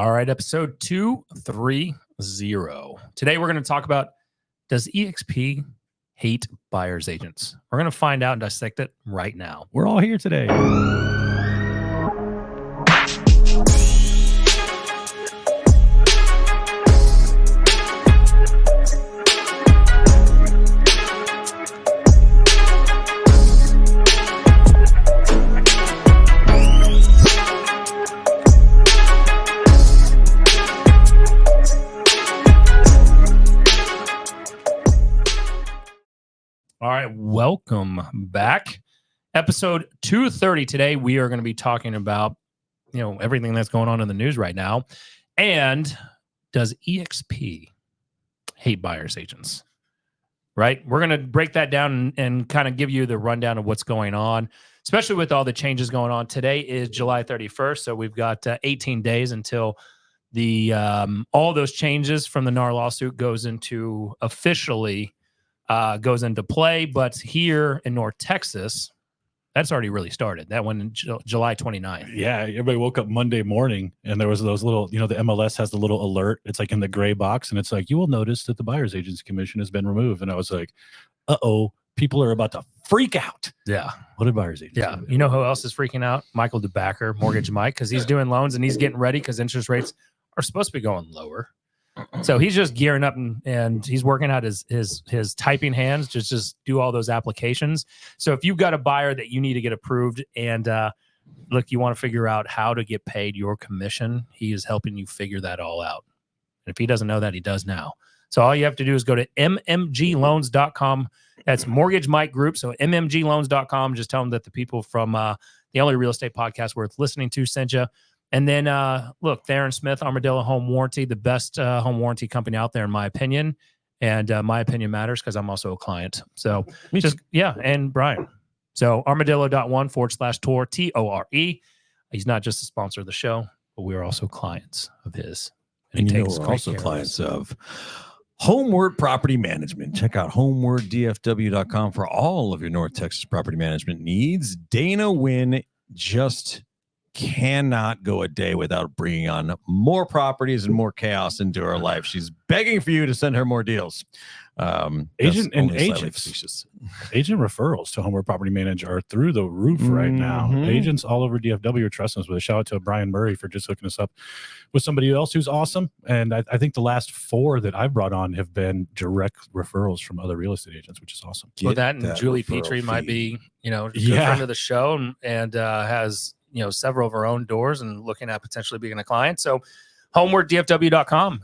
All right, episode 230. Today we're going to talk about, does EXP hate buyer's agents? We're going to find out and dissect it right now. We're all here today. All right, welcome back. Episode 230. Today we are going to be talking about, everything that's going on in the news right now. And does EXP hate buyer's agents? Right? We're going to break that down and kind of give you the rundown of what's going on, especially with all the changes going on. Today is July 31st, so we've got 18 days until the all those changes from the NAR lawsuit goes into play. But here in North Texas, that's already really started. That went in July 29th. Yeah, everybody woke up Monday morning and there was those little, the MLS has the little alert. It's like in the gray box and it's like, you will notice that the Buyer's Agency Commission has been removed. And I was like, uh-oh, people are about to freak out. Yeah. What did Buyer's Agency? Yeah. You know who else is freaking out? Michael DeBacker, Mortgage Mike, because he's doing loans and he's getting ready because interest rates are supposed to be going lower. So he's just gearing up and he's working out his typing hands to just do all those applications. So if you've got a buyer that you need to get approved and look, you want to figure out how to get paid your commission, he is helping you figure that all out. And if he doesn't know that, he does now. So all you have to do is go to mmgloans.com. That's Mortgage Mike Group. So mmgloans.com. Just tell them that the people from the Only Real Estate Podcast worth listening to sent you. And then, look, Theron Smith, Armadillo Home Warranty, the best home warranty company out there, in my opinion. And my opinion matters because I'm also a client. So and Brian. So armadillo.one/tour, TORE. He's not just a sponsor of the show, but we're also clients of his. And we're also clients of Homeward Property Management. Check out homewarddfw.com for all of your North Texas property management needs. Dana Wynn just cannot go a day without bringing on more properties and more chaos into her life. She's begging for you to send her more deals. Agent referrals to Homeward Property Manager are through the roof right now. Agents all over DFW are trusting us. With a shout out to Brian Murray for just hooking us up with somebody else who's awesome. And I think the last 4 that I've brought on have been direct referrals from other real estate agents, which is awesome. Well, that and Julie Petrie might be, a good friend of the show and has several of our own doors and looking at potentially being a client. So homewarddfw.com.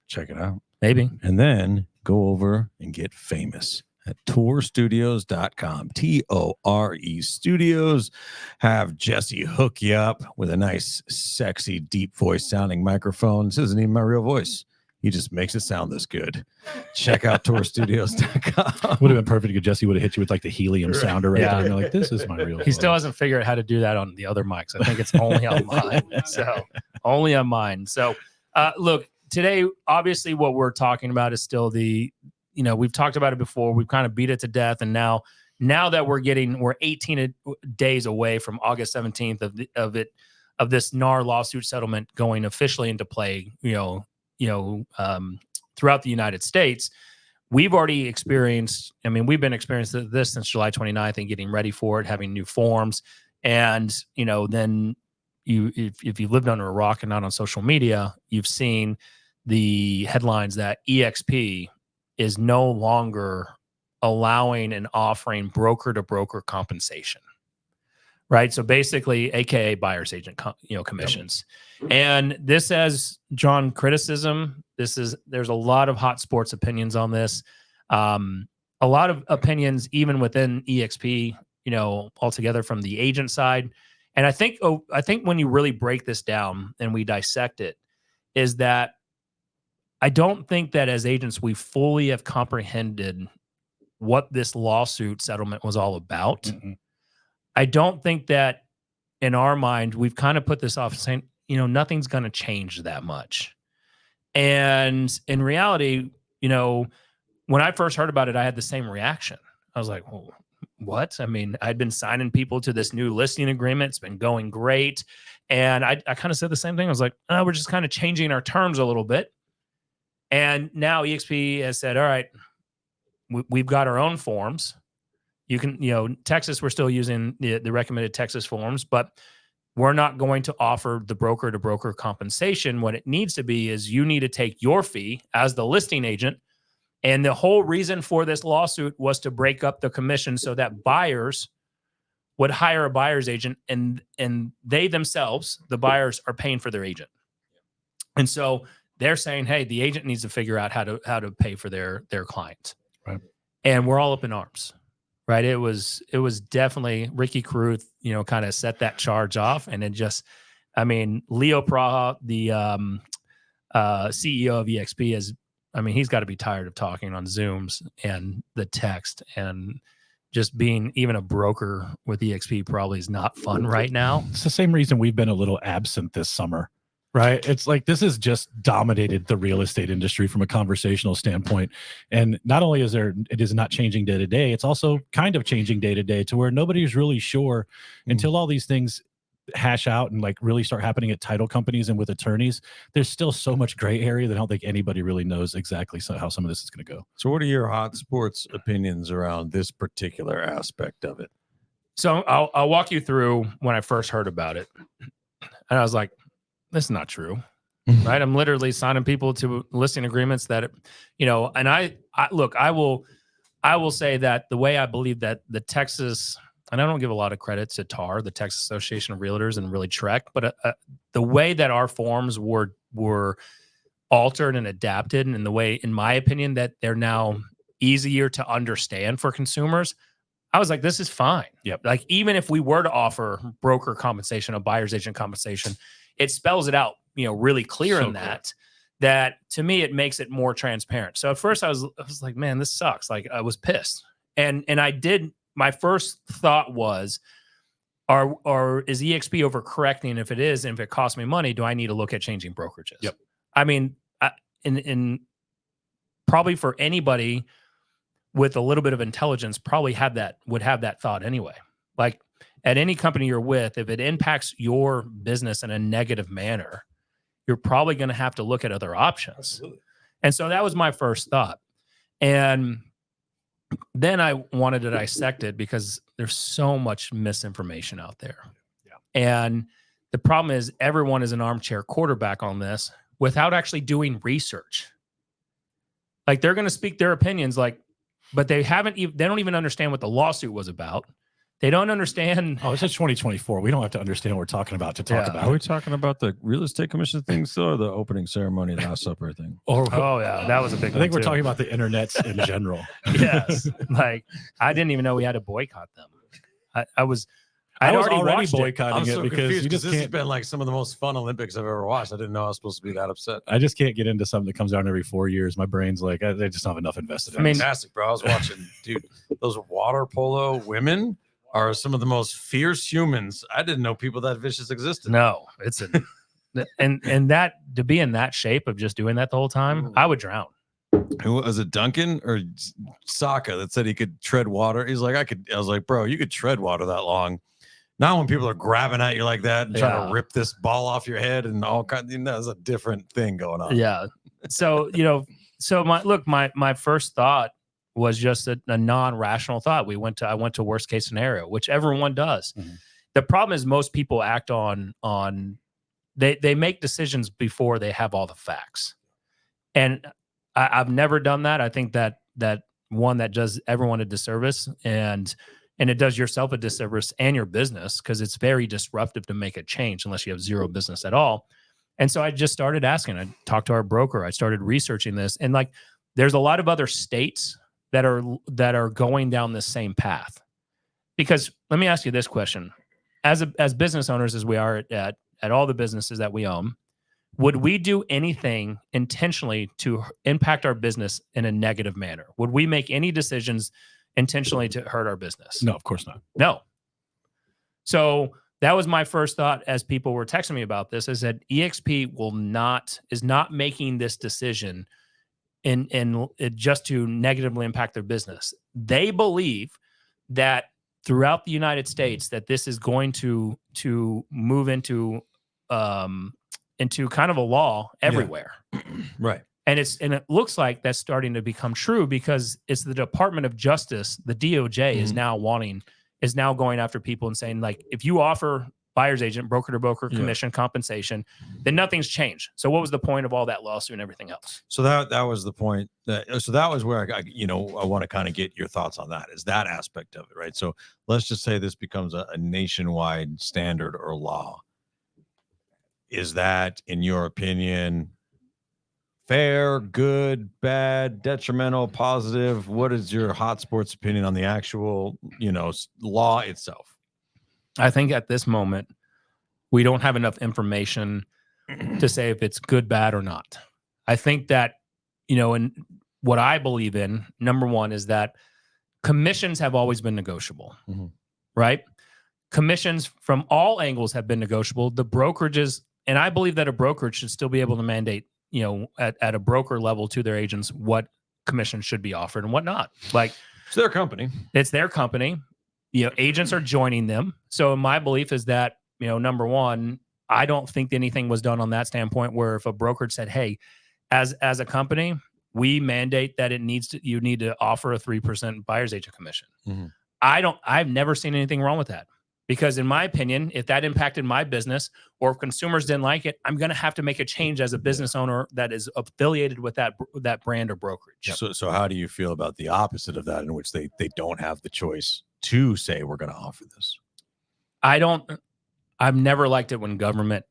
Check it out. Maybe. And then go over and get famous at tourstudios.com. TORE Studios. Have Jesse hook you up with a nice, sexy, deep voice sounding microphone. This isn't even my real voice. He just makes it sound this good. Check out tourstudios.com. Would have been perfect if Jesse would have hit you with like the helium sounder right there. And you're like, this is my real He still hasn't figured out how to do that on the other mics. I think it's only on mine. So only on mine. So look, today, obviously what we're talking about is still we've talked about it before. We've kind of beat it to death. And now that we're 18 days away from August 17th of this NAR lawsuit settlement going officially into play, throughout the United States, we've already experienced, we've been experiencing this since July 29th and getting ready for it, having new forms. And, then if you've lived under a rock and not on social media, you've seen the headlines that EXP is no longer allowing and offering broker to broker compensation. Right. So basically, AKA buyer's agent, commissions. And this has drawn criticism. There's a lot of hot sports opinions on this. A lot of opinions, even within EXP, altogether from the agent side. And I think when you really break this down and we dissect it, is that I don't think that as agents, we fully have comprehended what this lawsuit settlement was all about. Mm-hmm. I don't think that in our mind, we've kind of put this off saying, nothing's going to change that much. And in reality, when I first heard about it, I had the same reaction. I was like, well, what? I mean, I'd been signing people to this new listing agreement. It's been going great. And I kind of said the same thing. I was like, oh, we're just kind of changing our terms a little bit. And now EXP has said, all right, we've got our own forms. You can, Texas, we're still using the recommended Texas forms, but we're not going to offer the broker to broker compensation. What it needs to be is you need to take your fee as the listing agent. And the whole reason for this lawsuit was to break up the commission so that buyers would hire a buyer's agent, and they themselves, the buyers, are paying for their agent. And so they're saying, hey, the agent needs to figure out how to pay for their clients. Right. And we're all up in arms. Right. It was definitely Ricky Caruth, kind of set that charge off. And it just, I mean, Leo Praha, the CEO of EXP, he's got to be tired of talking on Zooms and the text, and just being even a broker with EXP probably is not fun right now. It's the same reason we've been a little absent this summer. Right. It's like this has just dominated the real estate industry from a conversational standpoint. And not only it is not changing day to day, it's also kind of changing day to day to where nobody's really sure until all these things hash out and like really start happening at title companies and with attorneys. There's still so much gray area that I don't think anybody really knows exactly how some of this is going to go. So what are your hot sports opinions around this particular aspect of it? So I'll walk you through when I first heard about it. And I was like, this is not true, right? I'm literally signing people to listing agreements that, and I will say that the way I believe that the Texas, and I don't give a lot of credit to TAR, the Texas Association of Realtors, and really Trek, but the way that our forms were altered and adapted, and the way, in my opinion, that they're now easier to understand for consumers, I was like, this is fine. Yep. Like, even if we were to offer broker compensation, a buyer's agent compensation, it spells it out, really clear in that to me, it makes it more transparent. So at first I was like, man, this sucks. Like, I was pissed. And my first thought was, is EXP overcorrecting? If it is, and if it costs me money, do I need to look at changing brokerages? Yep. I mean, in probably for anybody with a little bit of intelligence, would have that thought anyway. Like, at any company you're with, if it impacts your business in a negative manner, you're probably going to have to look at other options. Absolutely. And so that was my first thought. And then I wanted to dissect it because there's so much misinformation out there. Yeah. And the problem is everyone is an armchair quarterback on this without actually doing research. Like, they're going to speak their opinions, but they don't even understand what the lawsuit was about. They don't understand. Oh, it's just 2024. We don't have to understand what we're talking about to talk about Are we it. talking about the real estate commission thing still, or the opening ceremony, the Last Supper thing? Oh yeah, that was a big one. I think we're too. talking about the internets in general. Yes. Like, I didn't even know we had to boycott them. I was already watched boycotting it because you just this has can't. been like some of the most fun Olympics I've ever watched. I didn't know I was supposed to be that upset. I just can't get into something that comes out every 4 years. My brain's like, I just don't have enough invested in it. Fantastic, bro. I was watching, dude, those water polo women are some of the most fierce humans. I didn't know people that vicious existed. No, it's and that, to be in that shape of just doing that the whole time, I would drown. Who was it, Duncan or Saka, that said he could tread water? He's like, I was like, bro, you could tread water that long. Now when people are grabbing at you like that and trying to rip this ball off your head and all kinds, there's a different thing going on. Yeah. So, my first thought was just a non-rational thought. I went to worst case scenario, which everyone does. Mm-hmm. The problem is most people act on they make decisions before they have all the facts. And I've never done that. I think that one, that does everyone a disservice, and it does yourself a disservice and your business, because it's very disruptive to make a change unless you have zero business at all. And so I just started asking. I talked to our broker. I started researching this, and there's a lot of other states that are going down this same path. Because let me ask you this question: as business owners, as we are at all the businesses that we own, would we do anything intentionally to impact our business in a negative manner? Would we make any decisions intentionally to hurt our business? No, of course not. No. So that was my first thought as people were texting me about this, is that EXP is not making this decision in just to negatively impact their business. They believe that throughout the United States that this is going to move into kind of a law everywhere. Right. And it looks like that's starting to become true because it's the Department of Justice, the DOJ is now going after people and saying, like, if you offer buyer's agent, broker to broker commission compensation, then nothing's changed. So what was the point of all that lawsuit and everything else? So that was the point. So that was where I want to kind of get your thoughts on that, is that aspect of it, right? So let's just say this becomes a nationwide standard or law. Is that, in your opinion, fair, good, bad, detrimental, positive? What is your hot sports opinion on the actual, law itself? I think at this moment, we don't have enough information to say if it's good, bad, or not. I think that, and what I believe in, number one, is that commissions have always been negotiable, right? Commissions from all angles have been negotiable. The brokerages, and I believe that a brokerage should still be able to mandate, at a broker level to their agents what commissions should be offered and what not. Like, it's their company. It's their company. Agents are joining them. So my belief is that, number one, I don't think anything was done on that standpoint where if a brokerage said, hey, as a company, we mandate that you need to offer a 3% buyer's agent commission. I've never seen anything wrong with that. Because in my opinion, if that impacted my business or if consumers didn't like it, I'm going to have to make a change as a business owner that is affiliated with that brand or brokerage. So how do you feel about the opposite of that, in which they don't have the choice to say we're going to offer this? I've never liked it when government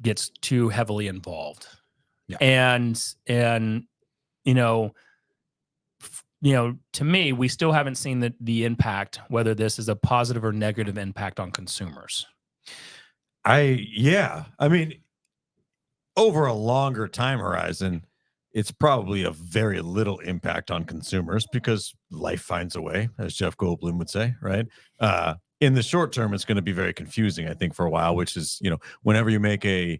gets too heavily involved. Yeah. And to me, we still haven't seen the impact, whether this is a positive or negative impact on consumers. I mean, over a longer time horizon, it's probably a very little impact on consumers because life finds a way, as Jeff Goldblum would say, right? In the short term, it's going to be very confusing, I think, for a while, which is, whenever you make an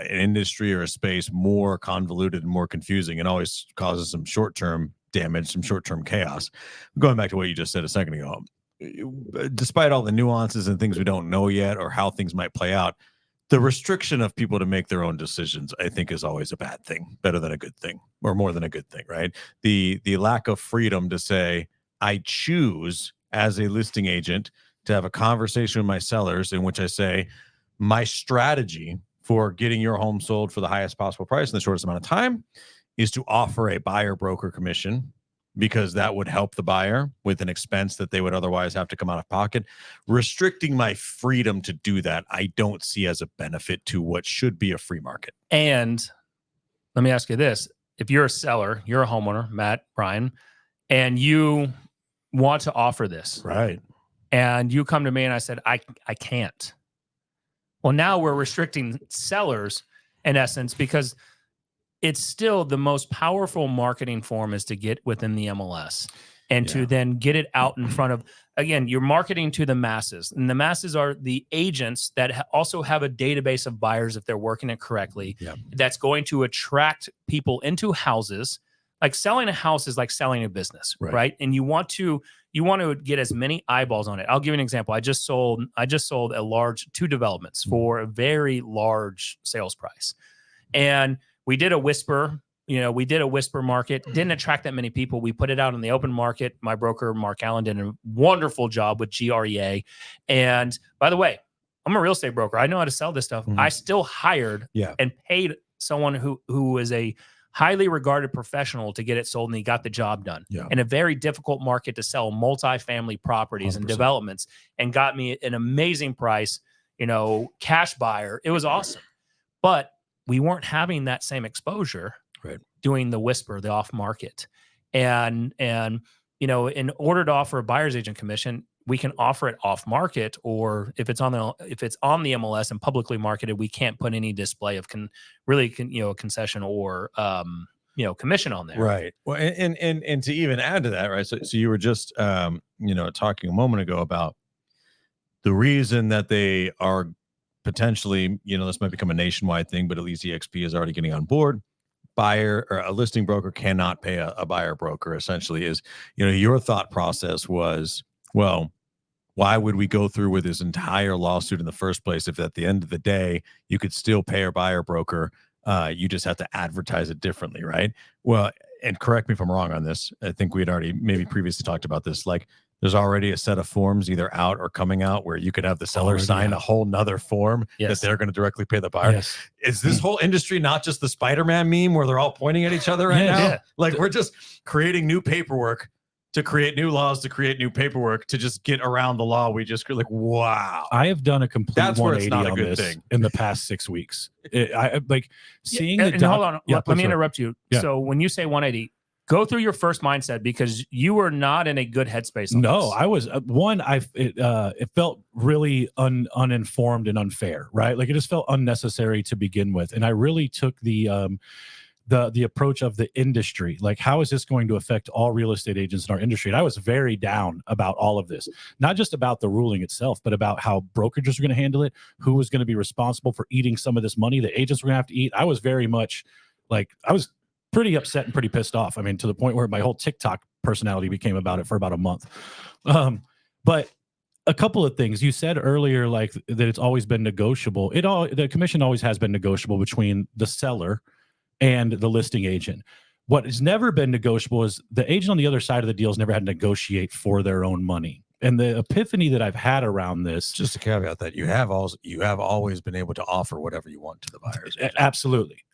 industry or a space more convoluted and more confusing, it always causes some short-term damage, some short-term chaos. Going back to what you just said a second ago, despite all the nuances and things we don't know yet or how things might play out, the restriction of people to make their own decisions, I think, is always a bad thing, better than a good thing, or more than a good thing, right? The lack of freedom to say, I choose as a listing agent to have a conversation with my sellers in which I say, my strategy for getting your home sold for the highest possible price in the shortest amount of time is to offer a buyer broker commission, because that would help the buyer with an expense that they would otherwise have to come out of pocket. Restricting my freedom to do that, I don't see as a benefit to what should be a free market. And let me ask you this. If you're a seller, you're a homeowner, Matt, Brian, and you want to offer this. Right. And you come to me and I said, I can't. Well, now we're restricting sellers in essence, because it's still the most powerful marketing form is to get within the MLS and to then get it out in front of, again, you're marketing to the masses, and the masses are the agents that also have a database of buyers if they're working it correctly. That's going to attract people into houses. Like selling a house is like selling a business, right? And you want to get as many eyeballs on it. I'll give you an example. I just sold two developments for a very large sales price. And we did a whisper market, didn't attract that many people. We put it out in the open market. My broker, Mark Allen, did a wonderful job with GREA. And by the way, I'm a real estate broker. I know how to sell this stuff. I still hired and paid someone who is a highly regarded professional to get it sold, and he got the job done in a very difficult market to sell multifamily properties 100%. And developments, and got me an amazing price, cash buyer. It was awesome. But we weren't having that same exposure doing the whisper, the off market. And in order to offer a buyer's agent commission, we can offer it off market, or if it's on the MLS and publicly marketed, we can't put any display of a concession or commission on there. Right. Well, and to even add to that, right? So you were just talking a moment ago about the reason that they are potentially, this might become a nationwide thing, but at least EXP is already getting on board. Buyer or a listing broker cannot pay a buyer broker, essentially, is, your thought process was, Well, why would we go through with this entire lawsuit in the first place if at the end of the day you could still pay our buyer broker? You just have to advertise it differently, right? Well, and correct me if I'm wrong on this. I think we had already maybe previously talked about this. Like, there's already a set of forms either out or coming out where you could have the seller sign a whole nother form that they're going to directly pay the buyer. Yes. Is this whole industry not just the Spider-Man meme where they're all pointing at each other right now? Yeah. Like, we're just creating new paperwork to create new laws, to create new paperwork, to just get around the law. We just like, wow. I have done a complete That's where it's 180 not a on good this thing. in the past 6 weeks. I like seeing the and hold on, let me please, interrupt you. Yeah. So when you say 180, go through your first mindset because you were not in a good headspace. No, I was it felt really uninformed and unfair, right? Like it just felt unnecessary to begin with. And I really took the approach of the industry. Like, how is this going to affect all real estate agents in our industry? And I was very down about all of this, not just about the ruling itself, but about how brokerages are going to handle it, who was going to be responsible for eating some of this money the agents were going to have to eat. I was very much like, I was pretty upset and pretty pissed off. I mean, to the point where my whole TikTok personality became about it for about a month. But a couple of things you said earlier, like that it's always been negotiable. The commission always has been negotiable between the seller and the listing agent. What has never been negotiable is the agent on the other side of the deal has never had to negotiate for their own money. And the epiphany that I've had around this, just to caveat that you have always been able to offer whatever you want to the buyers. Absolutely.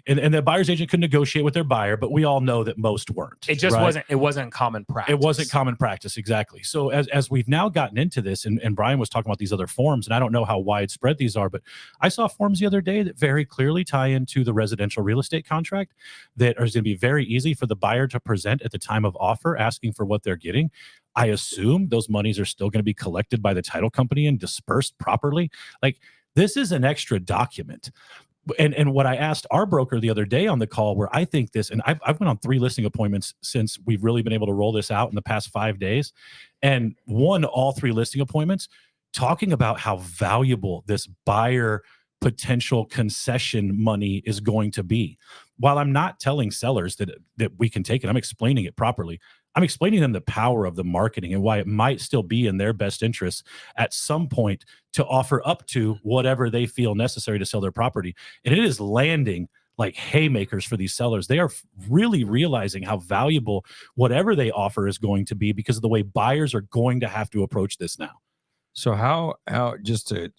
And the buyer's agent could negotiate with their buyer, but we all know that most weren't. It just wasn't. It wasn't common practice. It wasn't common practice, exactly. So as we've now gotten into this, and Brian was talking about these other forms, and I don't know how widespread these are, but I saw forms the other day that very clearly tie into the residential real estate contract that are going to be very easy for the buyer to present at the time of offer, asking for what they're getting. I assume those monies are still going to be collected by the title company and dispersed properly. Like, this is an extra document. And what I asked our broker the other day on the call, where I think this, and I've went on 3 listing appointments since we've really been able to roll this out in the past 5 days, and won all 3 listing appointments, talking about how valuable this buyer potential concession money is going to be. While I'm not telling sellers that we can take it, I'm explaining it properly. I'm explaining them the power of the marketing and why it might still be in their best interest at some point to offer up to whatever they feel necessary to sell their property. And it is landing like haymakers for these sellers. They are really realizing how valuable whatever they offer is going to be because of the way buyers are going to have to approach this now. So I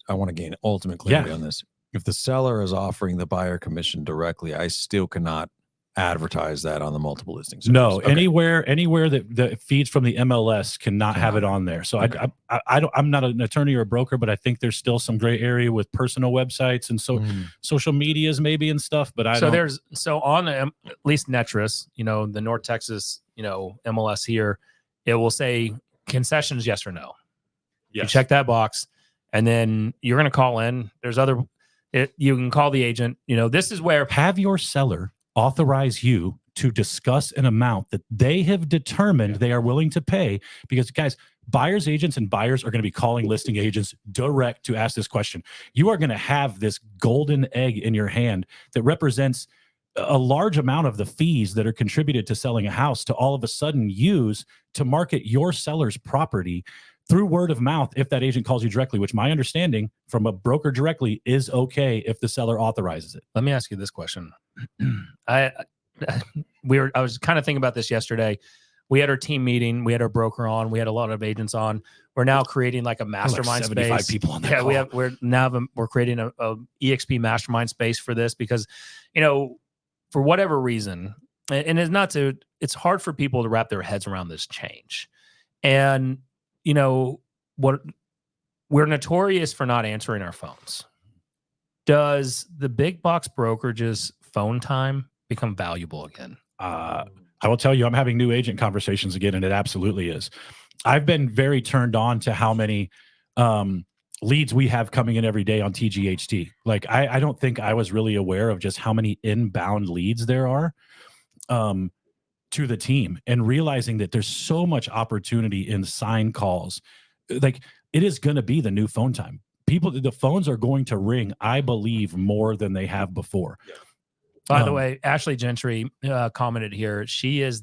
want to gain ultimate clarity on this. If the seller is offering the buyer commission directly, I still cannot advertise that on the multiple listings. No, okay. anywhere that feeds from the MLS cannot have it on there. So okay. I'm not an attorney or a broker, but I think there's still some gray area with personal websites and social medias maybe and stuff. But on at least Netris, the North Texas, MLS here, it will say concessions, yes or no. Yes. You check that box, and then you're going to call in. You can call the agent. This is where have your seller authorize you to discuss an amount that they have determined they are willing to pay, because guys, buyers agents and buyers are going to be calling listing agents direct to ask this question. You are going to have this golden egg in your hand that represents a large amount of the fees that are contributed to selling a house to all of a sudden use to market your seller's property through word of mouth if that agent calls you directly, which my understanding from a broker directly is okay if the seller authorizes it. Let me ask you this question. I was kind of thinking about this yesterday. We had our team meeting. We had our broker on. We had a lot of agents on. We're now creating like a mastermind space. 75 people on that call. We're creating a EXP mastermind space for this because, for whatever reason, and it's hard for people to wrap their heads around this change. And what we're notorious for not answering our phones. Does the big box brokerage's phone time become valuable again? I will tell you, I'm having new agent conversations again, and it absolutely is. I've been very turned on to how many leads we have coming in every day on TGHT. Like, I don't think I was really aware of just how many inbound leads there are to the team, and realizing that there's so much opportunity in sign calls. Like, it is going to be the new phone time. The phones are going to ring, I believe, more than they have before. Yeah. By the way, Ashley Gentry commented here. She is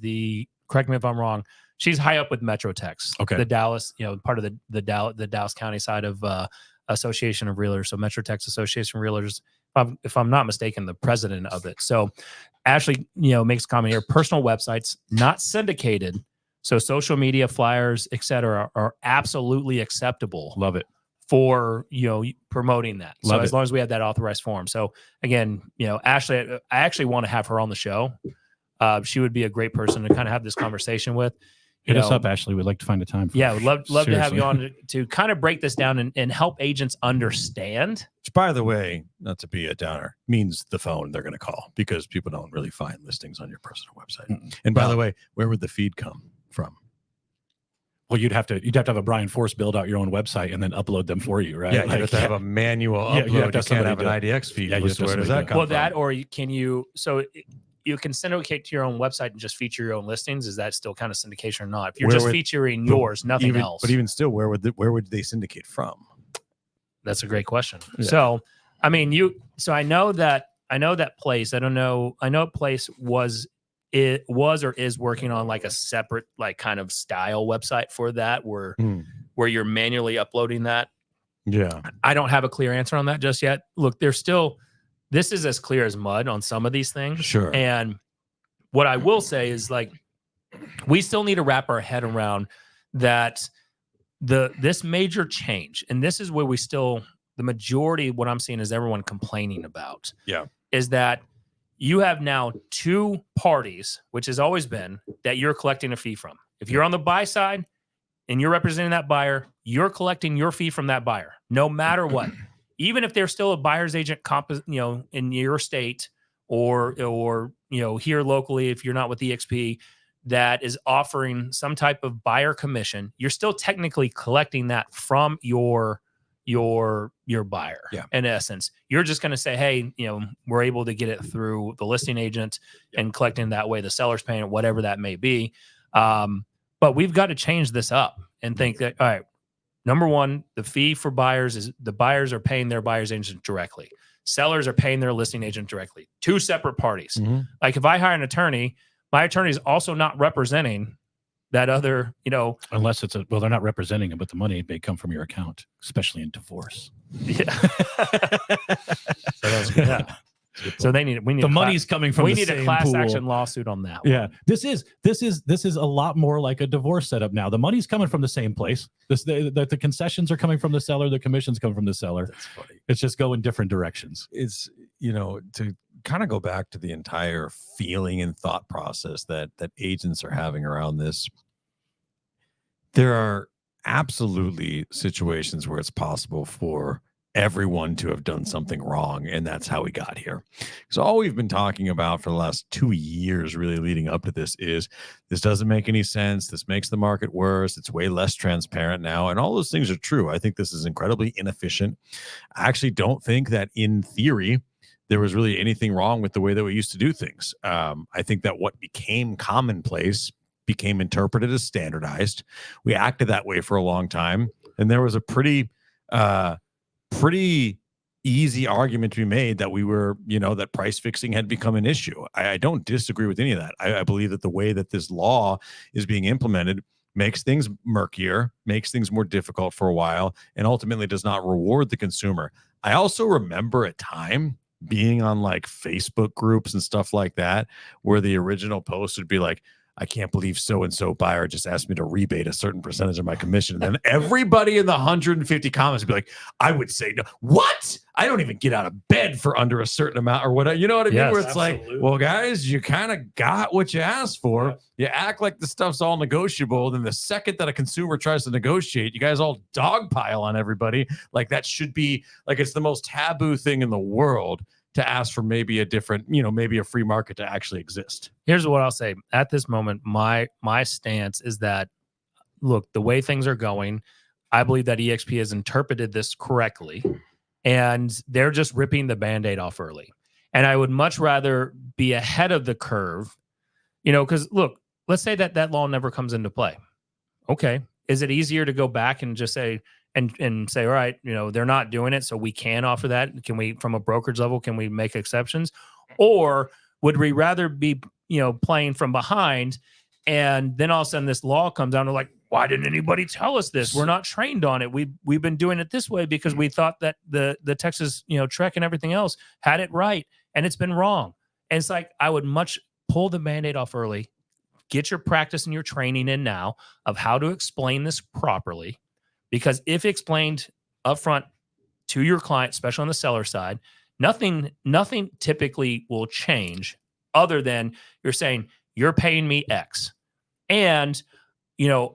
correct me if I'm wrong, she's high up with Metro Tex. Okay. The Dallas, part of the Dallas County side of Association of Realtors. So Metro Tex Association of Realtors, if I'm not mistaken, the president of it. So Ashley, makes a comment here. Personal websites, not syndicated. So social media, flyers, et cetera, are absolutely acceptable. Love it. For promoting that. Love so as it. long as we have that authorized form. So again, Ashley, I actually want to have her on the show. She would be a great person to kind of have this conversation with. Hit us up, Ashley. We'd like to find a time. Yeah, would love to have you on to kind of break this down and help agents understand. Which, by the way, not to be a downer, means the phone they're going to call, because people don't really find listings on your personal website. Mm-mm. And by the way, where would the feed come from? Well, you'd have to have a Brian Force build out your own website and then upload them for you, right? Yeah, you have to have a manual upload. you have to have can't have an somebody IDX feed. Yeah, you have to Where have does somebody that come Well, from? that or you can syndicate to your own website and just feature your own listings. Is that still kind of syndication or not? If you're just featuring yours, nothing else. But even still, where would they syndicate from? That's a great question. Yeah. So, I mean, I know that place. I don't know. I know a place was or is working on like a separate, like kind of style website for that where you're manually uploading that. Yeah. I don't have a clear answer on that just yet. Look, this is as clear as mud on some of these things. Sure. And what I will say is, like, we still need to wrap our head around that this major change, and this is where the majority of what I'm seeing is everyone complaining about. Yeah. Is that you have now two parties, which has always been, that you're collecting a fee from. If you're on the buy side and you're representing that buyer, you're collecting your fee from that buyer, no matter what. Even if they're still a buyer's agent, in your state or here locally, if you're not with EXP, that is offering some type of buyer commission, you're still technically collecting that from your buyer. Yeah. In essence, you're just going to say, hey, we're able to get it through the listing agent and collecting that way, the seller's paying it, whatever that may be. But we've got to change this up and think that, all right, number one, the fee for buyers is the buyers are paying their buyer's agent directly. Sellers are paying their listing agent directly. Two separate parties. Mm-hmm. Like if I hire an attorney, my attorney is also not representing that other, unless they're not representing it, but the money may come from your account, especially in divorce. Yeah. So we need the money's coming from. We the need same a class pool. action lawsuit on that. Yeah, this is a lot more like a divorce setup now. The money's coming from the same place. The concessions are coming from the seller. The commissions come from the seller. That's funny. It's just going different directions. It's to kind of go back to the entire feeling and thought process that agents are having around this. There are absolutely situations where it's possible for everyone to have done something wrong, and that's how we got here. So all we've been talking about for the last 2 years really leading up to this is this doesn't make any sense, this makes the market worse, it's way less transparent now, and all those things are true. I think this is incredibly inefficient. I actually don't think that in theory there was really anything wrong with the way that we used to do things. I think that what became commonplace became interpreted as standardized. We acted that way for a long time, and there was a pretty easy argument to be made that we were, that price fixing had become an issue. I don't disagree with any of that. I believe that the way that this law is being implemented makes things murkier, makes things more difficult for a while, and ultimately does not reward the consumer. I also remember a time being on like Facebook groups and stuff like that, where the original post would be like, I can't believe so-and-so buyer just asked me to rebate a certain percentage of my commission. And then everybody in the 150 comments would be like, I would say, no, what? I don't even get out of bed for under a certain amount or whatever. You know what I mean? Yes, Where it's absolutely. like, well, guys, you kind of got what you asked for. Yeah. You act like the stuff's all negotiable. Then the second that a consumer tries to negotiate, you guys all dogpile on everybody. Like that should be like, it's the most taboo thing in the world to ask for maybe a different, maybe a free market to actually exist. Here's what I'll say. At this moment, my stance is that, look, the way things are going, I believe that EXP has interpreted this correctly, and they're just ripping the Band-Aid off early. And I would much rather be ahead of the curve, because look, let's say that law never comes into play. Okay. Is it easier to go back and just say, and say, all right, they're not doing it, so we can offer that? Can we, from a brokerage level, can we make exceptions? Or would we rather be, playing from behind And then all of a sudden this law comes out and they're like, why didn't anybody tell us this? We're not trained on it. We've been doing it this way because we thought that the Texas, Trek and everything else had it right, and it's been wrong. And it's like, I would much pull the Band-Aid off early, get your practice and your training in now of how to explain this properly, because if explained upfront to your client, especially on the seller side, nothing typically will change other than you're saying, you're paying me X. And,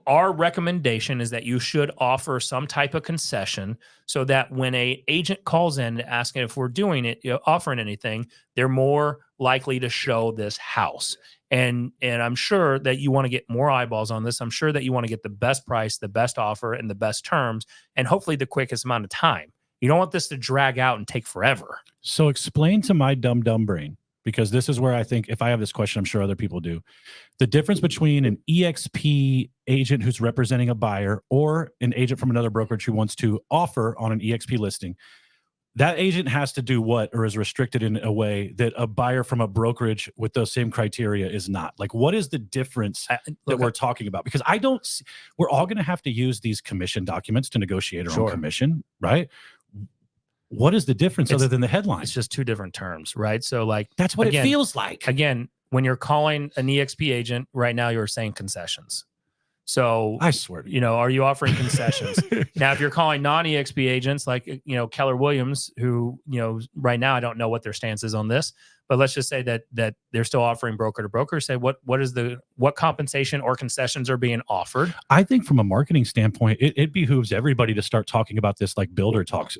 our recommendation is that you should offer some type of concession so that when a agent calls in asking if we're doing it, offering anything, they're more likely to show this house. And I'm sure that you want to get more eyeballs on this. I'm sure that you want to get the best price, the best offer, and the best terms, and hopefully the quickest amount of time. You don't want this to drag out and take forever. So explain to my dumb brain, because this is where I think if I have this question, I'm sure other people do, the difference between an EXP agent who's representing a buyer or an agent from another brokerage who wants to offer on an EXP listing. That agent has to do what, or is restricted in a way that a buyer from a brokerage with those same criteria is not. Like, what is the difference that we're talking about? Because we're all going to have to use these commission documents to negotiate our own commission, right? What is the difference other than the headline? It's just two different terms, right? So that's what it feels like. Again, when you're calling an EXP agent right now, you're saying concessions. So I swear to you, are you offering concessions? Now, if you're calling non-EXP agents like, Keller Williams, who, right now, I don't know what their stance is on this, but let's just say that they're still offering broker to broker. Say what compensation or concessions are being offered? I think from a marketing standpoint, it behooves everybody to start talking about this like builders talk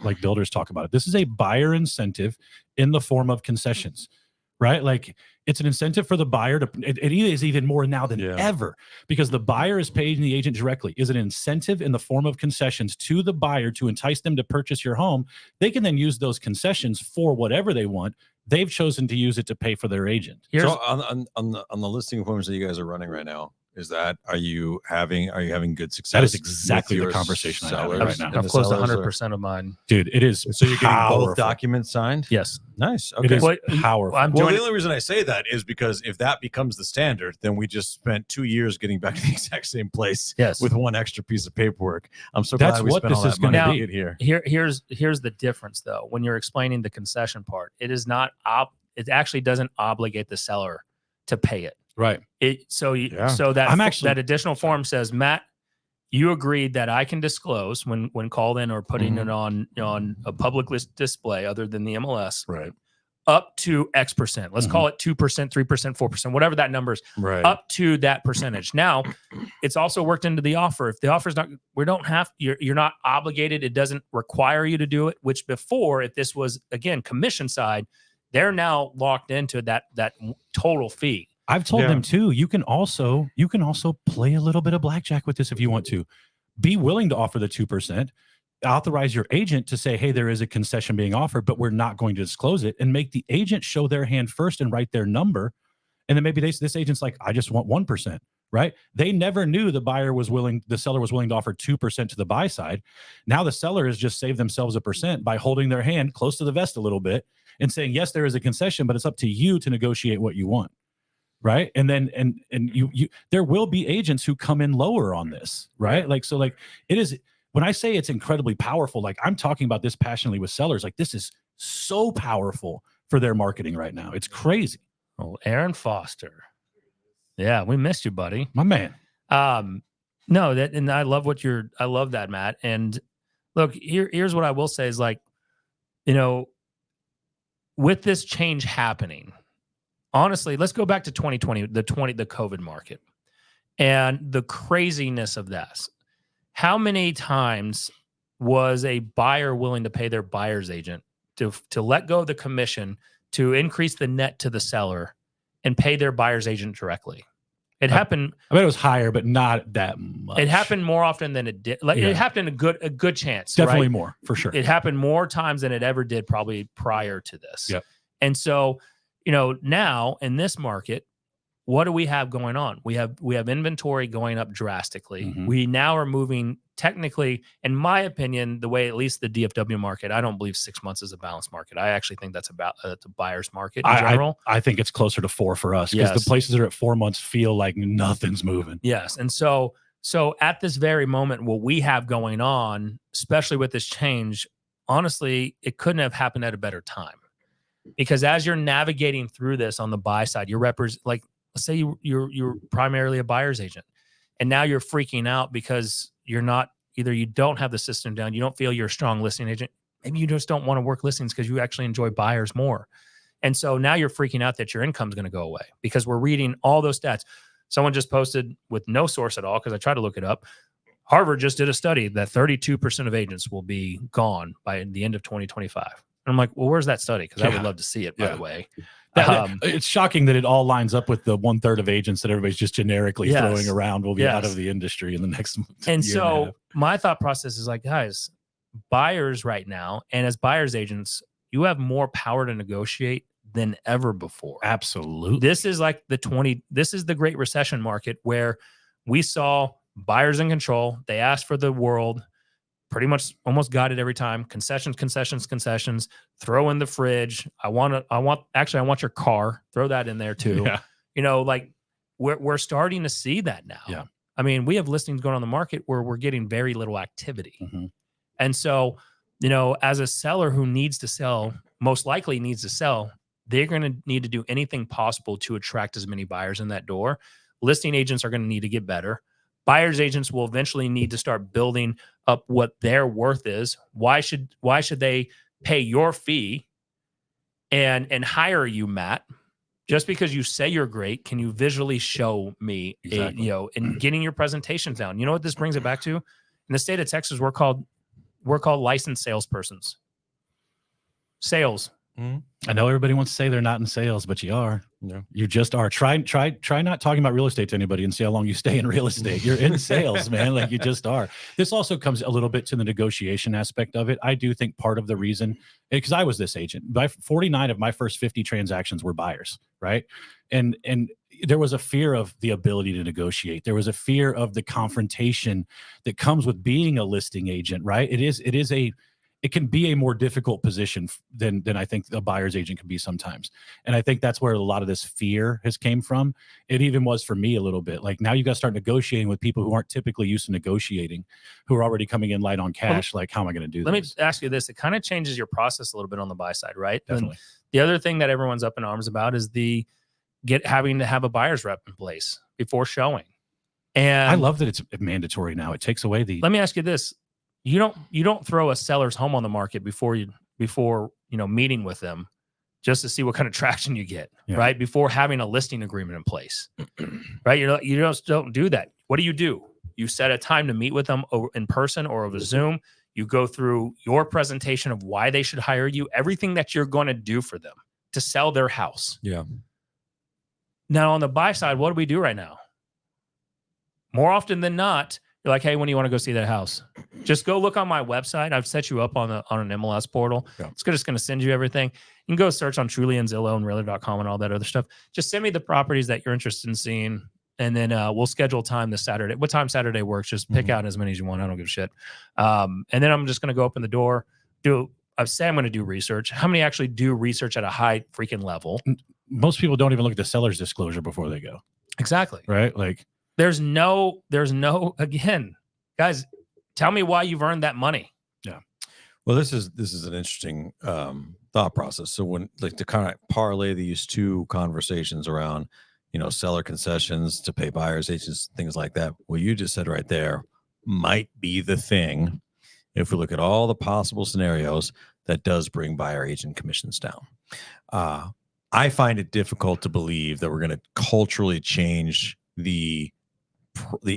about it. This is a buyer incentive in the form of concessions, right? Like, it's an incentive for the buyer to, it is even more now than ever, because the buyer is paying the agent directly. Is an incentive in the form of concessions to the buyer to entice them to purchase your home. They can then use those concessions for whatever they want. They've chosen to use it to pay for their agent. So on the listing appointments that you guys are running right now, are you having good success? That is exactly the conversation I have right now. I'm close to 100% of mine. Dude, it is. So you're getting both documents signed? Yes. Nice. Okay. It is powerful. Well, the only reason I say that is because if that becomes the standard, then we just spent 2 years getting back to the exact same place with one extra piece of paperwork. I'm so glad we spent all that money to get here. Here's the difference, though. When you're explaining the concession part, it is not it actually doesn't obligate the seller to pay it. Right. That additional form says, Matt, you agreed that I can disclose when called in or putting it on a public list display other than the MLS, right, up to X percent. Let's call it 2%, 3%, 4%, whatever that number is, right, up to that percentage. Now, it's also worked into the offer. If the offer is not, you're not obligated. It doesn't require you to do it. Which before, if this was again commission side, they're now locked into that total fee. I've told them too, you can also play a little bit of blackjack with this if you want to. Be willing to offer the 2%, authorize your agent to say, hey, there is a concession being offered, but we're not going to disclose it, and make the agent show their hand first and write their number. And then maybe this agent's like, I just want 1%, right? They never knew the seller was willing to offer 2% to the buy side. Now the seller has just saved themselves 1% by holding their hand close to the vest a little bit and saying, yes, there is a concession, but it's up to you to negotiate what you want. Right. And then, and you, there will be agents who come in lower on this, right? It is, when I say it's incredibly powerful, like I'm talking about this passionately with sellers, like this is so powerful for their marketing right now. It's crazy. Oh, Aaron Foster. Yeah. We missed you, buddy. My man. No, and I love that, Matt. And look, here's what I will say is with this change happening, honestly, let's go back to 2020, the COVID market and the craziness of this. How many times was a buyer willing to pay their buyer's agent to let go of the commission to increase the net to the seller and pay their buyer's agent directly? It happened. I bet it was higher, but not that much. It happened more often than it did. It happened a good chance. Definitely right? more, for sure. It happened more times than it ever did probably prior to this. Yep. And so, now in this market, what do we have going on? We have inventory going up drastically. Mhm. We now are moving technically, in my opinion, the way at least the DFW market, I don't believe 6 months is a balanced market. I actually think that's about it's a buyer's market in general. I think it's closer to 4 for us because Yes. the places that are at 4 months feel like nothing's moving. Yes. And so at this very moment, what we have going on, especially with this change, honestly, it couldn't have happened at a better time. Because as you're navigating through this on the buy side, let's say you're primarily a buyer's agent, and now you're freaking out because you're not, either you don't have the system down, you don't feel you're a strong listing agent, maybe you just don't want to work listings because you actually enjoy buyers more. And so now you're freaking out that your income's going to go away because we're reading all those stats. Someone just posted with no source at all, because I tried to look it up. Harvard just did a study that 32% of agents will be gone by the end of 2025. And I'm like, well, where's that study? Because I would love to see it, by the way. It's shocking that it all lines up with the 1/3 of agents that everybody's just generically throwing around will be out of the industry in the next year and so my thought process is like, guys, buyers right now, and as buyers agents, you have more power to negotiate than ever before. Absolutely. This is like this is the Great Recession market, where we saw buyers in control. They asked for the world, pretty much almost got it every time. Concessions, throw in the fridge. I want your car. Throw that in there too. Yeah. You know, like we're starting to see that now. Yeah. I mean, we have listings going on the market where we're getting very little activity. Mm-hmm. And so, you know, as a seller who needs to sell, most likely needs to sell, they're going to need to do anything possible to attract as many buyers in that door. Listing agents are going to need to get better. Buyers agents will eventually need to start building up what their worth is. Why should they pay your fee and hire you, Matt? Just because you say you're great, can you visually show me and getting your presentations down? You know what this brings it back to? In the state of Texas, we're called licensed salespersons. Sales. Mm-hmm. I know everybody wants to say they're not in sales, but you are. Yeah. You just are. Try not talking about real estate to anybody and see how long you stay in real estate. You're in sales, man. Like, you just are. This also comes a little bit to the negotiation aspect of it. I do think part of the reason, because I was this agent, by 49 of my first 50 transactions were buyers, right? And there was a fear of the ability to negotiate. There was a fear of the confrontation that comes with being a listing agent, right? It can be a more difficult position than I think a buyer's agent can be sometimes. And I think that's where a lot of this fear has came from. It even was for me a little bit. Like, now you got to start negotiating with people who aren't typically used to negotiating, who are already coming in light on cash. Like, how am I going to do this? Let me ask you this. It kind of changes your process a little bit on the buy side, right? Definitely. And the other thing that everyone's up in arms about is having to have a buyer's rep in place before showing. And I love that it's mandatory now. It takes away let me ask you this. You don't throw a seller's home on the market before meeting with them just to see what kind of traction you get, right? Before having a listing agreement in place, right? You just don't do that. What do? You set a time to meet with them in person or over Zoom. You go through your presentation of why they should hire you, everything that you're going to do for them to sell their house. Yeah. Now, on the buy side, what do we do right now? More often than not, you're like, hey, when do you want to go see that house? Just go look on my website. I've set you up on an MLS portal. Yeah. It's just going to send you everything. You can go search on Truly and Zillow and Realtor.com and all that other stuff. Just send me the properties that you're interested in seeing, and then we'll schedule time this Saturday. What time Saturday works? Just pick out as many as you want. I don't give a shit. And then I'm just going to go open the door. I've said I'm going to do research. How many actually do research at a high freaking level? Most people don't even look at the seller's disclosure before they go. Exactly. Right? Like, There's no, again, guys, tell me why you've earned that money. Yeah. Well, this is an interesting thought process. So when, like, to kind of parlay these two conversations around, seller concessions to pay buyers agents, things like that, what you just said right there might be the thing, if we look at all the possible scenarios, that does bring buyer agent commissions down. I find it difficult to believe that we're going to culturally change the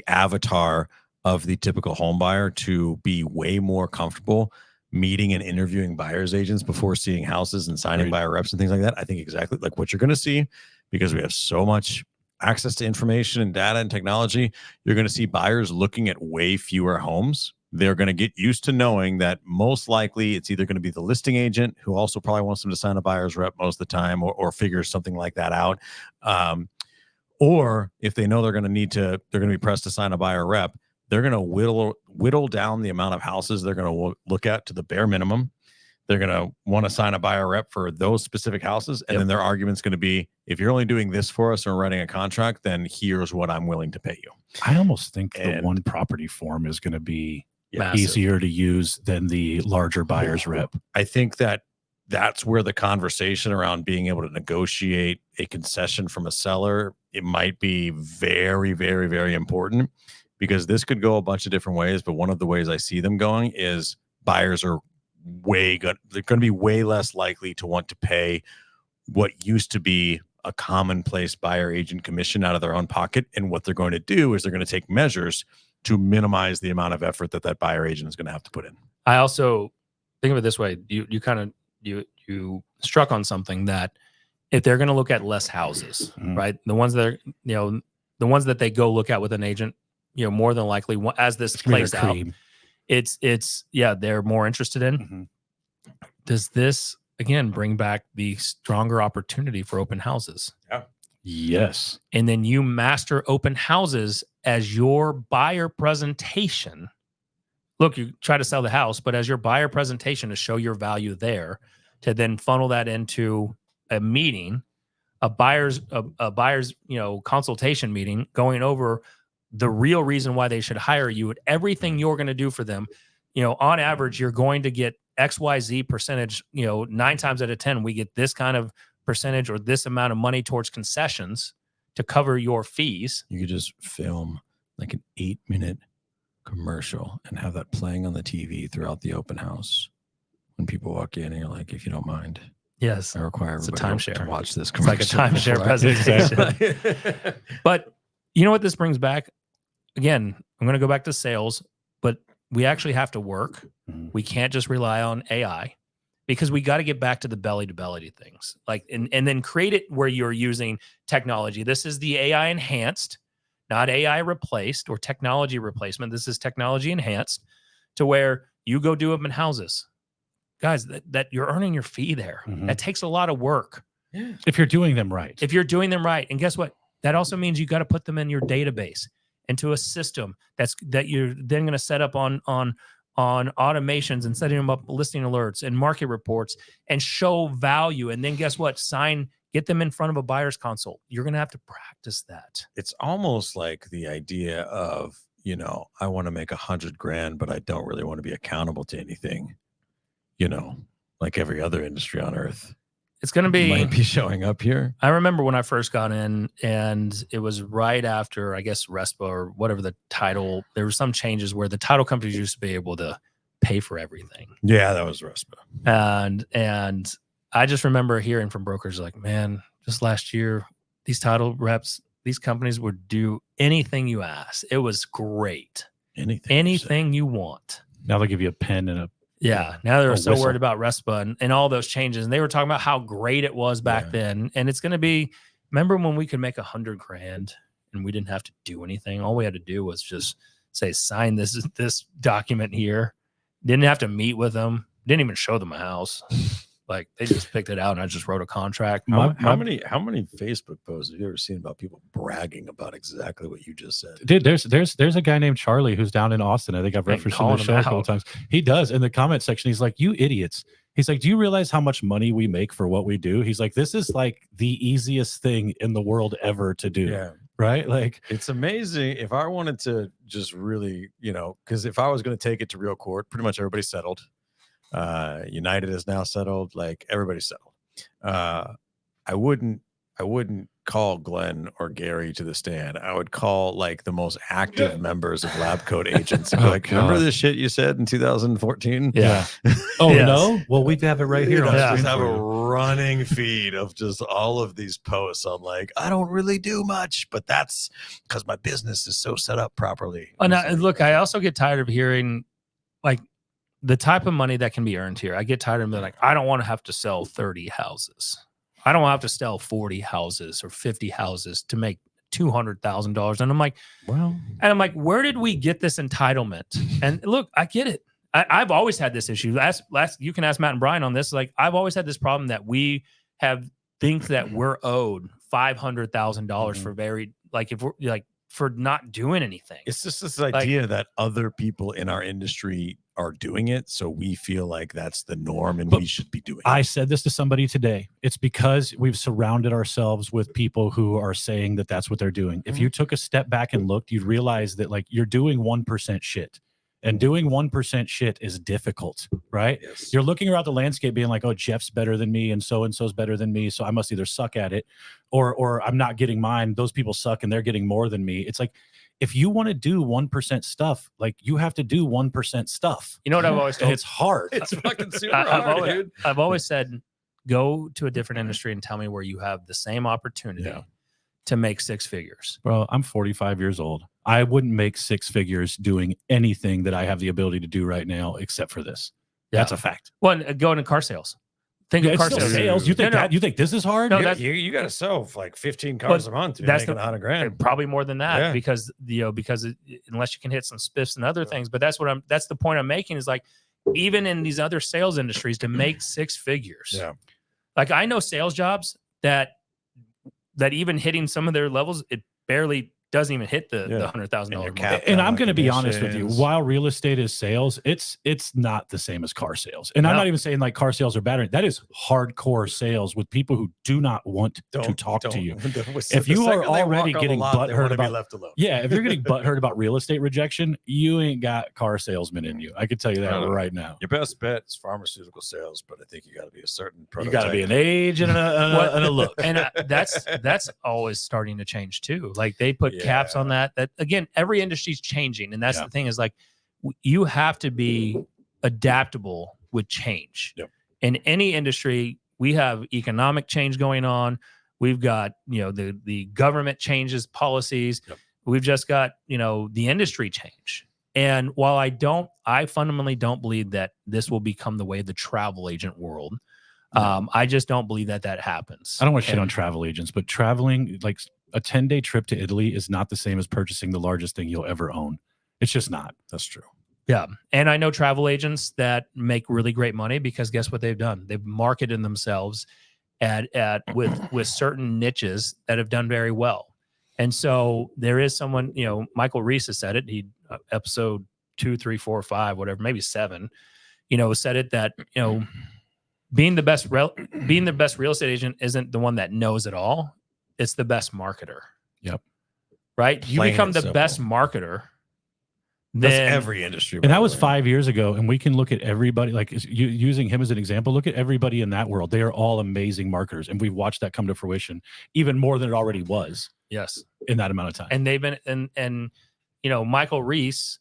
avatar of the typical home buyer to be way more comfortable meeting and interviewing buyers agents before seeing houses and signing buyer reps and things like that. I think exactly like what you're going to see, because we have so much access to information and data and technology, you're going to see buyers looking at way fewer homes. They're going to get used to knowing that most likely it's either going to be the listing agent, who also probably wants them to sign a buyer's rep most of the time, or figure something like that out. Or if they know they're going to be pressed to sign a buyer rep, they're going to whittle down the amount of houses they're going to look at to the bare minimum. They're going to want to sign a buyer rep for those specific houses. And then their argument's going to be, if you're only doing this for us and we're writing a contract, then here's what I'm willing to pay you. I almost think the one property form is going to be massive. Easier to use than the larger buyer's rep. I think that's where the conversation around being able to negotiate a concession from a seller, it might be very, very, very important, because this could go a bunch of different ways. But one of the ways I see them going is buyers are they're going to be way less likely to want to pay what used to be a commonplace buyer agent commission out of their own pocket. And what they're going to do is they're going to take measures to minimize the amount of effort that buyer agent is going to have to put in. I also think of it this way. You struck on something that if they're going to look at less houses, right? The ones that are, the ones that they go look at with an agent, more than likely as this plays out, they're more interested in. Does this again bring back the stronger opportunity for open houses? Yeah. Yes. And then you master open houses as your buyer presentation. Look, you try to sell the house, but as your buyer presentation to show your value there, to then funnel that into a meeting, a buyer's consultation meeting, going over the real reason why they should hire you and everything you're going to do for them. On average, you're going to get XYZ percentage, 9 times out of 10, we get this kind of percentage or this amount of money towards concessions to cover your fees. You could just film like an 8-minute commercial and have that playing on the TV throughout the open house. When people walk in and you're like, if you don't mind, yes, I require everybody to watch this commercial. It's like a timeshare presentation. But you know what this brings back? Again, I'm going to go back to sales, but we actually have to work. We can't just rely on AI, because we got to get back to the belly to belly things, and then create it where you're using technology. This is the AI enhanced, not AI replaced or technology replacement. This is technology enhanced to where you go do open houses. Guys, that you're earning your fee there. That takes a lot of work. Yeah. If you're doing them right. And guess what? That also means you got to put them in your database, into a system that you're then going to set up on automations and setting them up listing alerts and market reports and show value. And then guess what? Get them in front of a buyer's consult. You're going to have to practice that. It's almost like the idea of, I want to make $100,000, but I don't really want to be accountable to anything. Like every other industry on earth. It's going to might be showing up here. I remember when I first got in, and it was right after, I guess, RESPA or whatever the title. There were some changes where the title companies used to be able to pay for everything. Yeah, that was RESPA. And I just remember hearing from brokers like, man, just last year, these title reps, these companies would do anything you ask. It was great. Anything you want. Now they'll give you a pen and a now they're so worried about RESPA and all those changes. And they were talking about how great it was back then. And it's going to be, remember when we could make $100,000 and we didn't have to do anything? All we had to do was just say, sign this document here. Didn't have to meet with them. Didn't even show them a house. Like, they just picked it out and I just wrote a contract. How many Facebook posts have you ever seen about people bragging about exactly what you just said? Dude, there's a guy named Charlie who's down in Austin. I think I've referenced him on the show a couple times. He does. In the comment section, he's like, you idiots. He's like, do you realize how much money we make for what we do? He's like, this is like the easiest thing in the world ever to do. Yeah. Right? Like, it's amazing. If I wanted to just really, because if I was going to take it to real court, pretty much everybody's settled. United is now settled. Like, everybody's settled. I wouldn't call Glenn or Gary to the stand. I would call like the most active members of Lab Coat agents and be like, remember this shit you said in 2014? Yeah. Oh, yes. No? Well, we have it right here. Just have a running feed of just all of these posts on like, I don't really do much, but that's because my business is so set up properly. And look, I also get tired of hearing like the type of money that can be earned here. I get tired of being like, I don't want to have to sell 30 houses. I don't have to sell 40 houses or 50 houses to make $200,000. And I'm like, where did we get this entitlement? And look, I get it. I've always had this issue. You can ask Matt and Brian on this. Like, I've always had this problem that we think that we're owed $500,000 for very like if we're like for not doing anything. It's just this idea that other people in our industry are doing it, so we feel like that's the norm and we should be doing it. I said this to somebody today. It's because we've surrounded ourselves with people who are saying that that's what they're doing. If you took a step back and looked, you'd realize that like you're doing 1% shit. And doing 1% shit is difficult, right? Yes. You're looking around the landscape being like, oh, Jeff's better than me and so's better than me. So I must either suck at it or I'm not getting mine. Those people suck and they're getting more than me. It's like, if you want to do 1% stuff, like you have to do 1% stuff. You know what I've always And told? it's hard. It's fucking super hard, dude. I've always said, go to a different industry and tell me where you have the same opportunity to make six figures. Bro, I'm 45 years old. I wouldn't make six figures doing anything that I have the ability to do right now, except for this. Yeah. That's a fact. Well, go into car sales. Think of car sales. You think you think this is hard? No, you got to sell like 15 cars a month. That's Making $100,000. Probably more than that, Yeah. because unless you can hit some spiffs and other things. But that's the point I'm making is like, even in these other sales industries, to make six figures. Yeah. Like I know sales jobs that even hitting some of their levels, it barely doesn't even hit the $100,000 cap. And I'm going to be honest with you. While real estate is sales, it's not the same as car sales. And I'm not even saying like car sales are better. That is hardcore sales with people who do not want to talk to you. If you are already getting butthurt about left alone. Yeah, if you're getting butthurt about real estate rejection, you ain't got car salesman in you. I can tell you that right now. Your best bet is pharmaceutical sales, but I think you got to be a certain prototype. You got to be an age and a look. And that's always starting to change too. Like they put caps on that again, every industry's changing. And that's the thing is like, you have to be adaptable with change. Yep. In any industry, we have economic change going on. We've got, the government changes policies. Yep. We've just got, the industry change. And while I fundamentally don't believe that this will become the way of the travel agent world. I just don't believe that happens. I don't want to shit on travel agents, but traveling, like a 10-day trip to Italy is not the same as purchasing the largest thing you'll ever own. It's just not. That's true. Yeah. And I know travel agents that make really great money because guess what they've done? They've marketed themselves with certain niches that have done very well. And so there is someone, Michael Reese has said it. He episode 2, 3, 4, 5, whatever, maybe 7, said it that, being the best real estate agent isn't the one that knows it all. It's the best marketer. Yep. Right. You become the best marketer. That's every industry. And that was 5 years ago. And we can look at everybody, like using him as an example, look at everybody in that world. They are all amazing marketers. And we've watched that come to fruition even more than it already was. Yes. In that amount of time. And they've been, and Michael Reese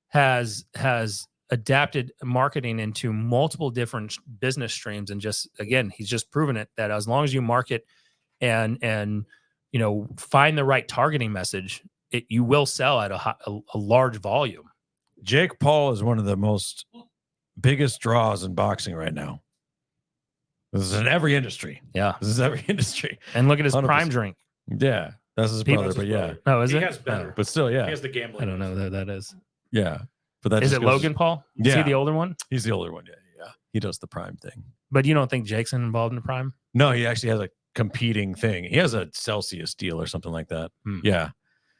has adapted marketing into multiple different business streams. And he's just proven it that as long as you market and find the right targeting message, you will sell at a large volume. Jake Paul is one of the biggest draws in boxing right now. This is in every industry. Yeah. This is every industry. And look at his 100%. prime drink. Yeah. That's his brother, but yeah. No, is he it? has better. But still, yeah. He has the gambling. I don't know who that is. Yeah. But that is it Logan Paul? Is he the older one? He's the older one. Yeah. He does the prime thing. But you don't think Jake's involved in the prime? No, he actually has a competing thing. He has a Celsius deal or something like that. Yeah.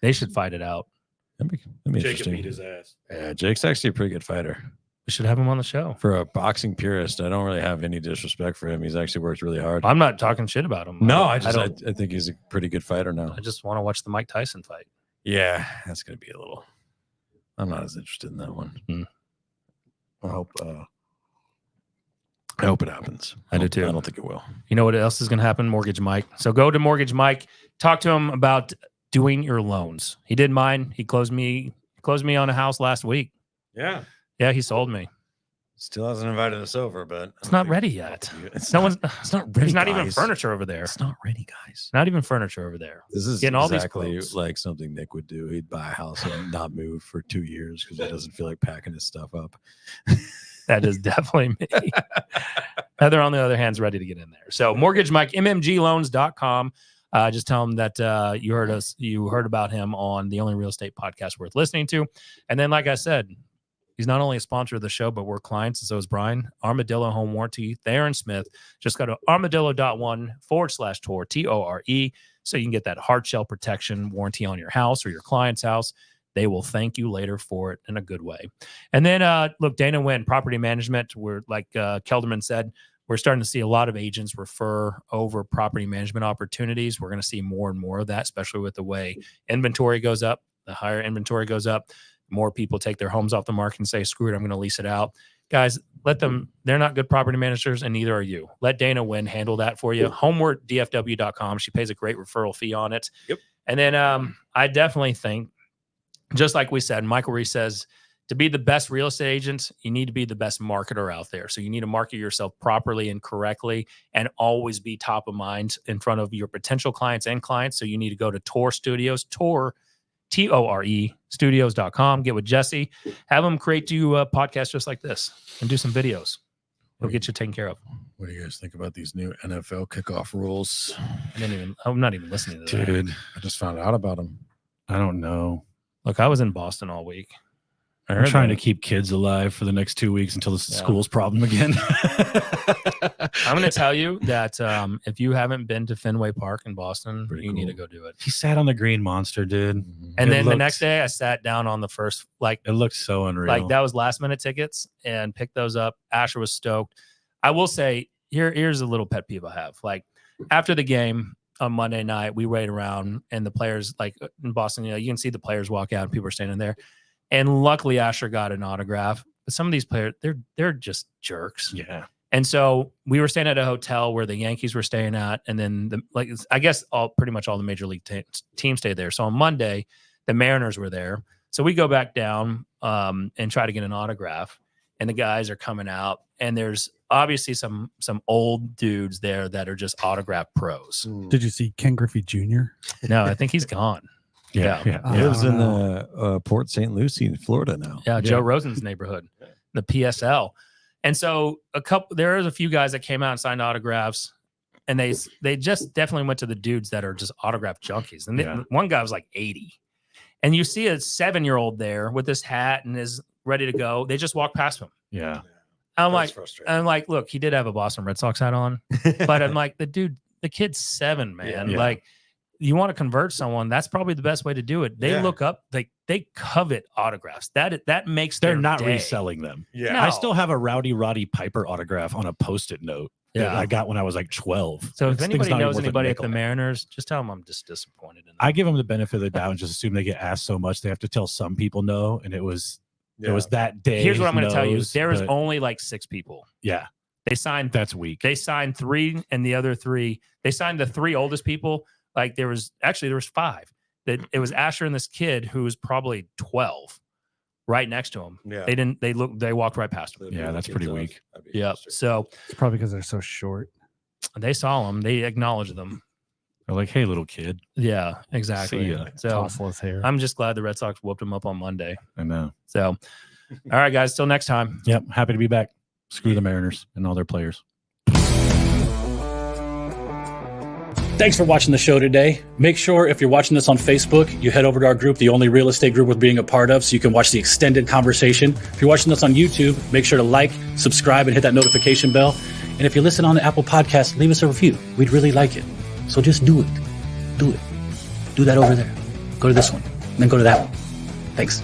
They should fight it out. That'd be interesting. Beat his ass. Yeah, Jake's actually a pretty good fighter. We should have him on the show. For a boxing purist, I don't really have any disrespect for him. He's actually worked really hard. I'm not talking shit about him. No, I think he's a pretty good fighter now. I just want to watch the Mike Tyson fight. Yeah, that's going to be a little. I'm not as interested in that one. I hope it happens. I do too. I don't think it will. You know what else is going to happen? Mortgage Mike. So go to Mortgage Mike. Talk to him about doing your loans. He did mine. He closed me on a house last week. Yeah. Yeah, he sold me. Still hasn't invited us over, but it's not ready yet. It's not ready. There's not even furniture over there. It's not ready, guys. Not even furniture over there. This is getting all exactly these like something Nick would do. He'd buy a house and not move for 2 years because he doesn't feel like packing his stuff up. That is definitely me. Heather, on the other hand, is ready to get in there. So Mortgage Mike, mmgloans.com. Just tell him that you heard about him on the Only Real Estate Podcast worth listening to. And then, like I said, He's not only a sponsor of the show, but we're clients, and so is Brian. Armadillo Home Warranty, Thayer and Smith. Just go to armadillo.one/tour, TORE, so you can get that hard shell protection warranty on your house or your client's house. They will thank you later for it in a good way. And then, look, Dana Wynn, property management. We're like Kelderman said, we're starting to see a lot of agents refer over property management opportunities. We're going to see more and more of that, especially with the way inventory goes up. The higher inventory goes up, more people take their homes off the market and say, screw it, I'm going to lease it out. Guys, let them. They're not good property managers, and neither are you. Let Dana Wynn handle that for you. HomewardDFW.com. She pays a great referral fee on it. Yep. And then I definitely think, just like we said, Michael Reese says, to be the best real estate agent, you need to be the best marketer out there. So you need to market yourself properly and correctly and always be top of mind in front of your potential clients and clients. So you need to go to Tor Studios, TORE studios.com. Get with Jesse. Have him create you a podcast just like this and do some videos. He'll get you taken care of. What do you guys think about these new NFL kickoff rules? I'm not even listening to that. Dude, I just found out about them. I don't know. Look, I was in Boston all week. I'm trying to keep kids alive for the next 2 weeks until the school's problem again. I'm going to tell you that if you haven't been to Fenway Park in Boston, you need to go do it. He sat on the green monster, dude. And then the next day I sat down on the first, like, it looked so unreal. Like that was last minute tickets and picked those up. Asher was stoked. I will say, here's a little pet peeve I have. Like after the game on Monday night, we wait around and the players, like in Boston, you can see the players walk out and people are standing there. And luckily Asher got an autograph. But some of these players, they're just jerks. Yeah. And so we were staying at a hotel where the Yankees were staying at, and then I guess pretty much all the major league teams stayed there. So on Monday, the Mariners were there. So we go back down and try to get an autograph, and the guys are coming out, and there's obviously some old dudes there that are just autograph pros. Did you see Ken Griffey Jr.? No, I think he's gone. Yeah. He lives in Port St. Lucie in Florida now. Yeah, Joe Rosen's neighborhood, the PSL. And so there was a few guys that came out and signed autographs, and they just definitely went to the dudes that are just autograph junkies. And one guy was like 80. And you see a 7-year-old there with this hat and is ready to go. They just walk past him. Yeah. I'm like, look, he did have a Boston Red Sox hat on, but I'm like, the kid's 7, man. Yeah. Like, you want to convert someone, that's probably the best way to do it. They look up, they covet autographs. That makes they're their not day. reselling them. Yeah. No. I still have a Roddy Piper autograph on a Post-it note that I got when I was like 12. So if This thing's anybody not even knows worth a anybody at nickel. the Mariners, just tell them I'm just disappointed in them. I give them the benefit of the doubt and just assume they get asked so much they have to tell some people no, and it was that day. Here's what I'm going to tell you: there was but only like 6 people. yeah, They signed. that's weak. They signed 3, and the other 3. They signed the 3 oldest people. Like there was 5. That it was Asher and this kid who was probably 12, right next to him. Yeah. They walked right past him. Yeah, that's pretty weak. Yeah. So It's probably because they're so short. they saw him. They acknowledged them. They're like, hey, little kid. Yeah, exactly. See ya. So Tossless hair. I'm just glad the Red Sox whooped them up on Monday. I know. So, all right, guys. Till next time. Yep. Happy to be back. Screw the Mariners and all their players. Thanks for watching the show today. Make sure if you're watching this on Facebook, you head over to our group, the only real estate group worth being a part of, so you can watch the extended conversation. If you're watching this on YouTube, make sure to like, subscribe, and hit that notification bell. And if you listen on the Apple Podcast, leave us a review. We'd really like it. So just do it. Do it. Do that over there. Go to this one, and then go to that one. Thanks.